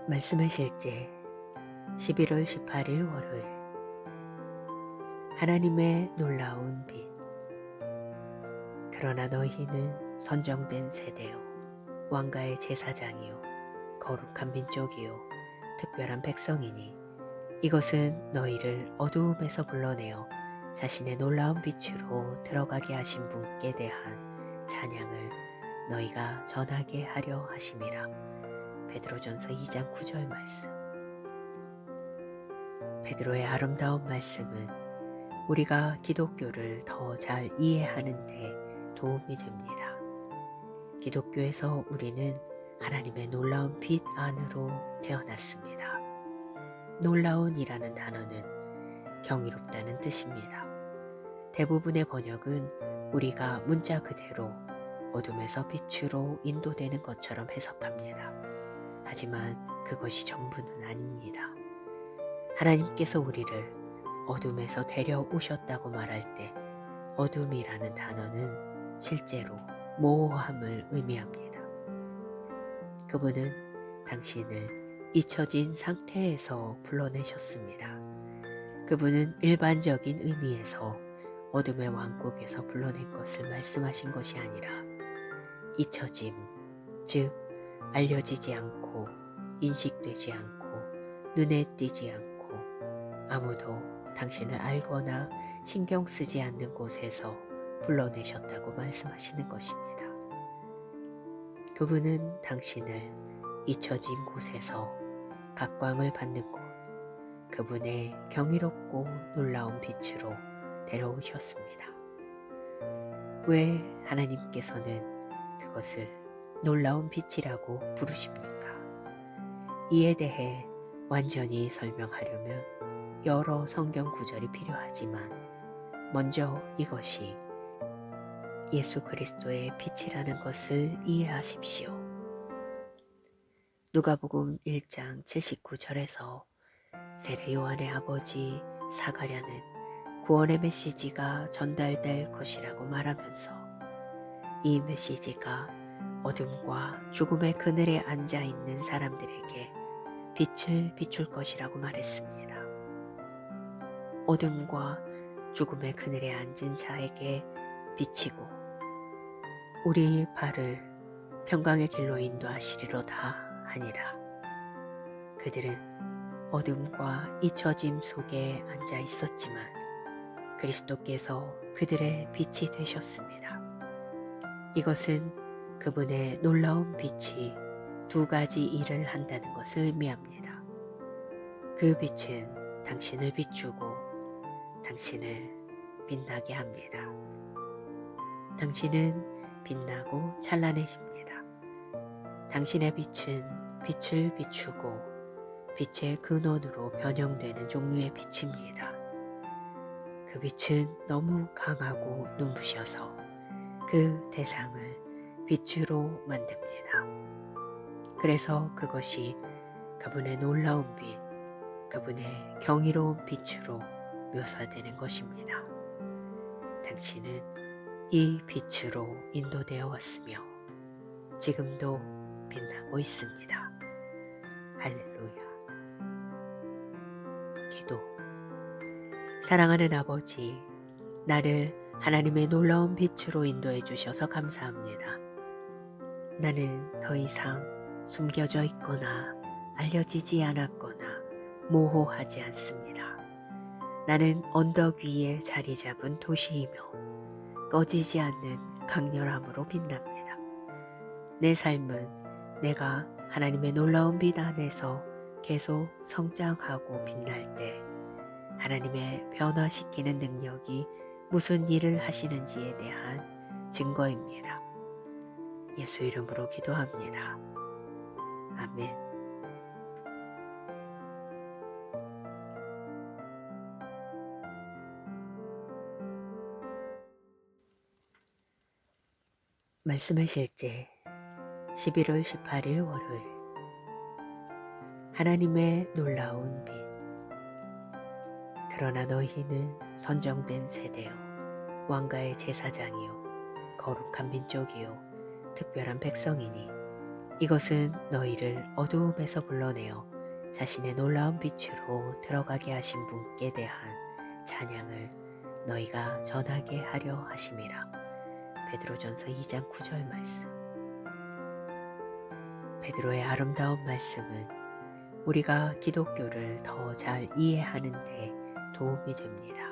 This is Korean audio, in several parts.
말씀의 실제 11월 18일 월요일. 하나님의 놀라운 빛. 그러나 너희는 선정된 세대요, 왕가의 제사장이요, 거룩한 민족이요, 특별한 백성이니 이것은 너희를 어두움에서 불러내어 자신의 놀라운 빛으로 들어가게 하신 분께 대한 찬양을 너희가 전하게 하려 하심이라. 베드로전서 2장 9절 말씀. 베드로의 아름다운 말씀은 우리가 기독교를 더 잘 이해하는 데 도움이 됩니다. 기독교에서 우리는 하나님의 놀라운 빛 안으로 태어났습니다. 놀라운이라는 단어는 경이롭다는 뜻입니다. 대부분의 번역은 우리가 문자 그대로 어둠에서 빛으로 인도되는 것처럼 해석합니다. 하지만 그것이 전부는 아닙니다. 하나님께서 우리를 어둠에서 데려오셨다고 말할 때 어둠이라는 단어는 실제로 모호함을 의미합니다. 그분은 당신을 잊혀진 상태에서 불러내셨습니다. 그분은 일반적인 의미에서 어둠의 왕국에서 불러낸 것을 말씀하신 것이 아니라 잊혀짐, 즉 알려지지 않고 인식되지 않고 눈에 띄지 않고 아무도 당신을 알거나 신경 쓰지 않는 곳에서 불러내셨다고 말씀하시는 것입니다. 그분은 당신을 잊혀진 곳에서 각광을 받는 곳, 그분의 경이롭고 놀라운 빛으로 데려오셨습니다. 왜 하나님께서는 그것을 놀라운 빛이라고 부르십니까? 이에 대해 완전히 설명하려면 여러 성경 구절이 필요하지만 먼저 이것이 예수 그리스도의 빛이라는 것을 이해하십시오. 누가복음 1장 79절에서 세례 요한의 아버지 사가랴는 구원의 메시지가 전달될 것이라고 말하면서 이 메시지가 어둠과 죽음의 그늘에 앉아 있는 사람들에게 빛을 비출 것이라고 말했습니다. 어둠과 죽음의 그늘에 앉은 자에게 비치고 우리 발을 평강의 길로 인도하시리로다 하니라. 그들은 어둠과 잊혀짐 속에 앉아 있었지만 그리스도께서 그들의 빛이 되셨습니다. 이것은 그분의 놀라운 빛이 두 가지 일을 한다는 것을 의미합니다. 그 빛은 당신을 비추고 당신을 빛나게 합니다. 당신은 빛나고 찬란해집니다. 당신의 빛은 빛을 비추고 빛의 근원으로 변형되는 종류의 빛입니다. 그 빛은 너무 강하고 눈부셔서 그 대상을 빛으로 만듭니다. 그래서 그것이 그분의 놀라운 빛, 그분의 경이로운 빛으로 묘사되는 것입니다. 당신은 이 빛으로 인도되어 왔으며 지금도 빛나고 있습니다. 할렐루야. 기도. 사랑하는 아버지, 나를 하나님의 놀라운 빛으로 인도해 주셔서 감사합니다. 나는 더 이상 숨겨져 있거나 알려지지 않았거나 모호하지 않습니다. 나는 언덕 위에 자리 잡은 도시이며 꺼지지 않는 강렬함으로 빛납니다. 내 삶은 내가 하나님의 놀라운 빛 안에서 계속 성장하고 빛날 때 하나님의 변화시키는 능력이 무슨 일을 하시는지에 대한 증거입니다. 예수 이름으로 기도합니다. 아멘. 말씀의 실제 11월 18일 월요일. 하나님의 놀라운 빛. 그러나 너희는 선정된 세대요, 왕가의 제사장이요, 거룩한 민족이요, 특별한 백성이니 이것은 너희를 어두움에서 불러내어 자신의 놀라운 빛으로 들어가게 하신 분께 대한 찬양을 너희가 전하게 하려 하심이라. 베드로전서 2장 9절 말씀. 베드로의 아름다운 말씀은 우리가 기독교를 더 잘 이해하는 데 도움이 됩니다.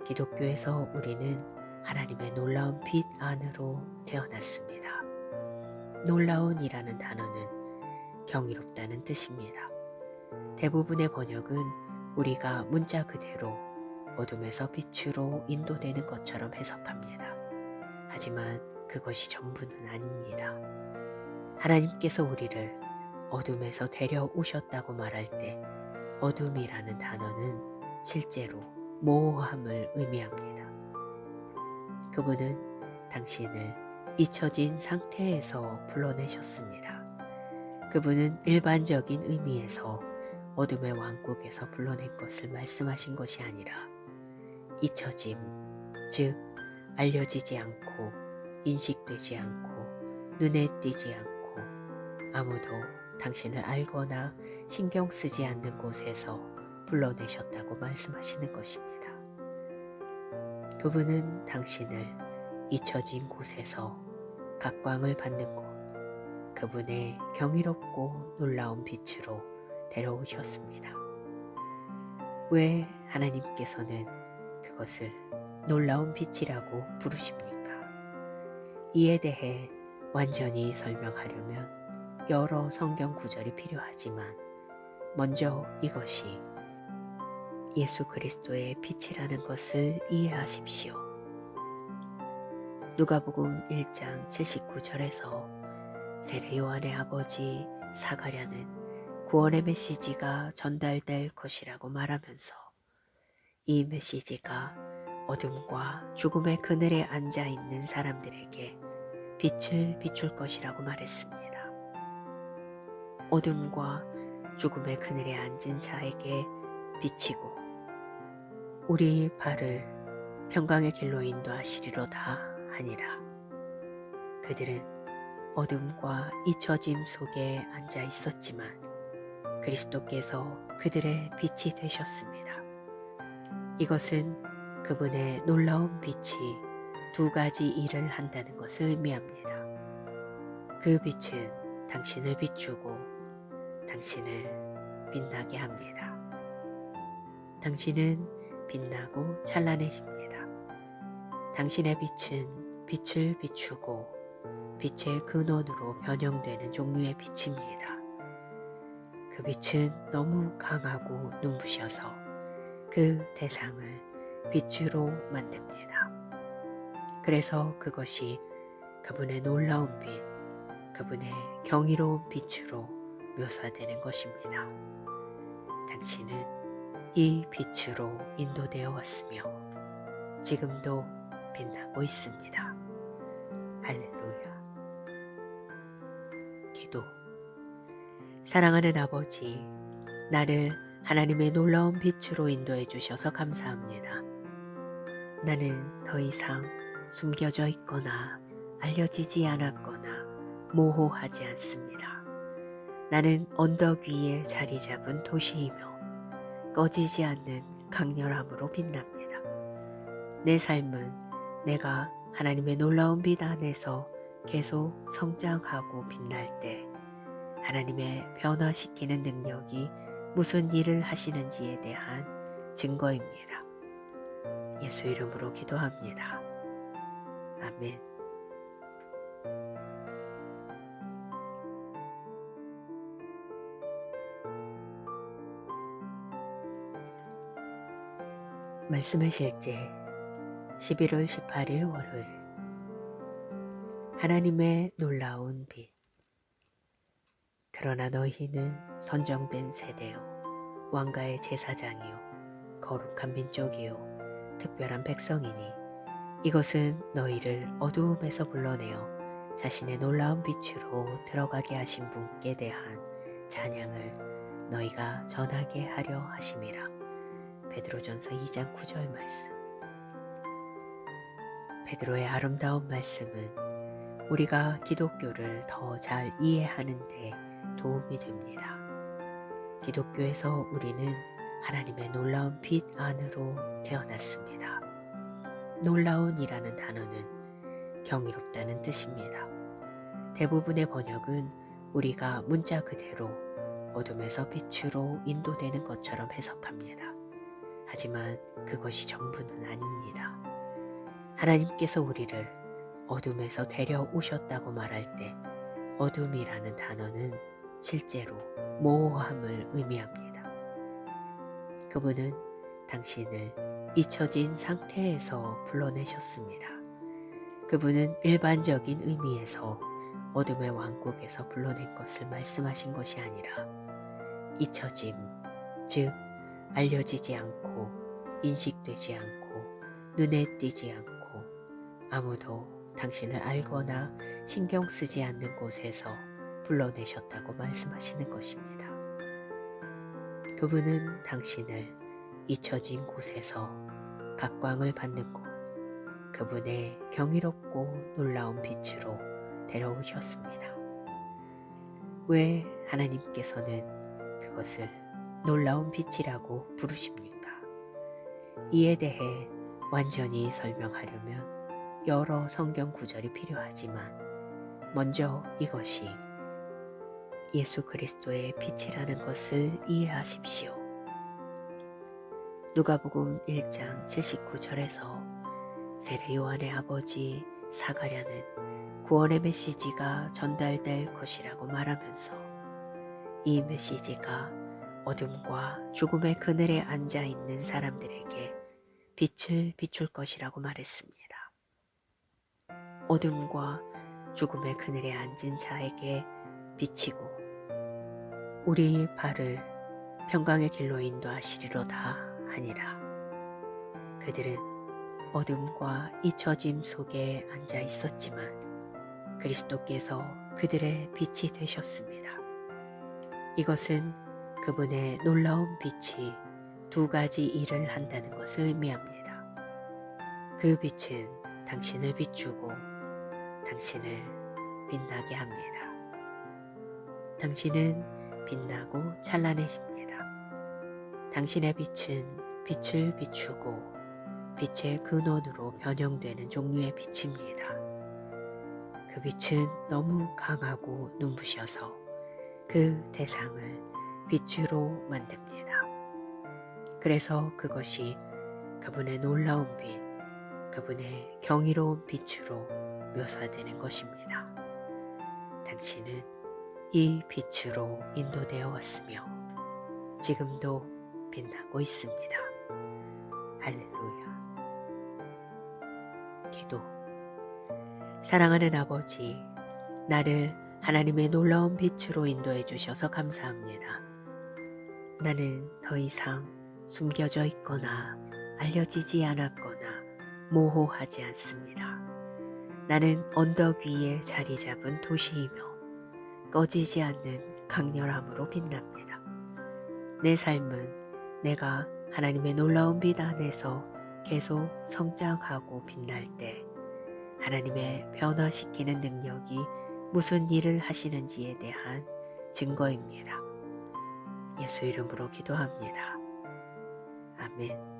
기독교에서 우리는 하나님의 놀라운 빛 안으로 태어났습니다. 놀라운이라는 단어는 경이롭다는 뜻입니다. 대부분의 번역은 우리가 문자 그대로 어둠에서 빛으로 인도되는 것처럼 해석합니다. 하지만 그것이 전부는 아닙니다. 하나님께서 우리를 어둠에서 데려오셨다고 말할 때 어둠이라는 단어는 실제로 모호함을 의미합니다. 그분은 당신을 잊혀진 상태에서 불러내셨습니다. 그분은 일반적인 의미에서 어둠의 왕국에서 불러낸 것을 말씀하신 것이 아니라 잊혀짐, 즉 알려지지 않고 인식되지 않고 눈에 띄지 않고 아무도 당신을 알거나 신경 쓰지 않는 곳에서 불러내셨다고 말씀하시는 것입니다. 그분은 당신을 잊혀진 곳에서 각광을 받는 곳, 그분의 경이롭고 놀라운 빛으로 데려오셨습니다. 왜 하나님께서는 그것을 놀라운 빛이라고 부르십니까? 이에 대해 완전히 설명하려면 여러 성경 구절이 필요하지만 먼저 이것이 예수 그리스도의 빛이라는 것을 이해하십시오. 누가복음 1장 79절에서 세례 요한의 아버지 사가랴는 구원의 메시지가 전달될 것이라고 말하면서 이 메시지가 어둠과 죽음의 그늘에 앉아 있는 사람들에게 빛을 비출 것이라고 말했습니다. 어둠과 죽음의 그늘에 앉은 자에게 비치고 우리 발을 평강의 길로 인도하시리로다 하니라. 그들은 어둠과 잊혀짐 속에 앉아 있었지만 그리스도께서 그들의 빛이 되셨습니다. 이것은 그분의 놀라운 빛이 두 가지 일을 한다는 것을 의미합니다. 그 빛은 당신을 비추고 당신을 빛나게 합니다. 당신은 빛나고 찬란해집니다. 당신의 빛은 빛을 비추고 빛의 근원으로 변형되는 종류의 빛입니다. 그 빛은 너무 강하고 눈부셔서 그 대상을 빛으로 만듭니다. 그래서 그것이 그분의 놀라운 빛, 그분의 경이로운 빛으로 묘사되는 것입니다. 당신은 이 빛으로 인도되어 왔으며 지금도 빛나고 있습니다. 할렐루야. 기도. 사랑하는 아버지, 나를 하나님의 놀라운 빛으로 인도해 주셔서 감사합니다. 나는 더 이상 숨겨져 있거나 알려지지 않았거나 모호하지 않습니다. 나는 언덕 위에 자리 잡은 도시이며 꺼지지 않는 강렬함으로 빛납니다. 내 삶은 내가 하나님의 놀라운 빛 안에서 계속 성장하고 빛날 때 하나님의 변화시키는 능력이 무슨 일을 하시는지에 대한 증거입니다. 예수 이름으로 기도합니다. 아멘. 말씀의 실제 11월 18일 월요일. 하나님의 놀라운 빛. 그러나 너희는 선정된 세대요 왕가의 제사장이요 거룩한 민족이요 특별한 백성이니 이것은 너희를 어두움에서 불러내어 자신의 놀라운 빛으로 들어가게 하신 분께 대한 찬양을 너희가 전하게 하려 하심이라. 베드로전서 2장 9절 말씀. 베드로의 아름다운 말씀은 우리가 기독교를 더 잘 이해하는 데 도움이 됩니다. 기독교에서 우리는 하나님의 놀라운 빛 안으로 태어났습니다. 놀라운이라는 단어는 경이롭다는 뜻입니다. 대부분의 번역은 우리가 문자 그대로 어둠에서 빛으로 인도되는 것처럼 해석합니다. 하지만 그것이 전부는 아닙니다. 하나님께서 우리를 어둠에서 데려오셨다고 말할 때 어둠이라는 단어는 실제로 모호함을 의미합니다. 그분은 당신을 잊혀진 상태에서 불러내셨습니다. 그분은 일반적인 의미에서 어둠의 왕국에서 불러낸 것을 말씀하신 것이 아니라 잊혀짐, 즉 알려지지 않고 인식되지 않고 눈에 띄지 않고 아무도 당신을 알거나 신경 쓰지 않는 곳에서 불러내셨다고 말씀하시는 것입니다. 그분은 당신을 잊혀진 곳에서 각광을 받는 곳, 그분의 경이롭고 놀라운 빛으로 데려오셨습니다. 왜 하나님께서는 그것을 놀라운 빛이라고 부르십니까? 이에 대해 완전히 설명하려면 여러 성경 구절이 필요하지만 먼저 이것이 예수 그리스도의 빛이라는 것을 이해하십시오. 누가복음 1장 79절에서 세례 요한의 아버지 사가랴는 구원의 메시지가 전달될 것이라고 말하면서 이 메시지가 어둠과 죽음의 그늘에 앉아 있는 사람들에게 빛을 비출 것이라고 말했습니다. 어둠과 죽음의 그늘에 앉은 자에게 비치고 우리 발을 평강의 길로 인도하시리로다 하니라. 그들은 어둠과 잊혀짐 속에 앉아 있었지만 그리스도께서 그들의 빛이 되셨습니다. 이것은 그분의 놀라운 빛이 두 가지 일을 한다는 것을 의미합니다. 그 빛은 당신을 비추고 당신을 빛나게 합니다. 당신은 빛나고 찬란해집니다. 당신의 빛은 빛을 비추고 빛의 근원으로 변형되는 종류의 빛입니다. 그 빛은 너무 강하고 눈부셔서 그 대상을 빛으로 만듭니다. 그래서 그것이 그분의 놀라운 빛, 그분의 경이로운 빛으로 묘사되는 것입니다. 당신은 이 빛으로 인도되어 왔으며 지금도 빛나고 있습니다. 할렐루야. 기도. 사랑하는 아버지, 나를 하나님의 놀라운 빛으로 인도해 주셔서 감사합니다. 나는 더 이상 숨겨져 있거나 알려지지 않았거나 모호하지 않습니다. 나는 언덕 위에 자리 잡은 도시이며 꺼지지 않는 강렬함으로 빛납니다. 내 삶은 내가 하나님의 놀라운 빛 안에서 계속 성장하고 빛날 때 하나님의 변화시키는 능력이 무슨 일을 하시는지에 대한 증거입니다. 예수 이름으로 기도합니다. 아멘.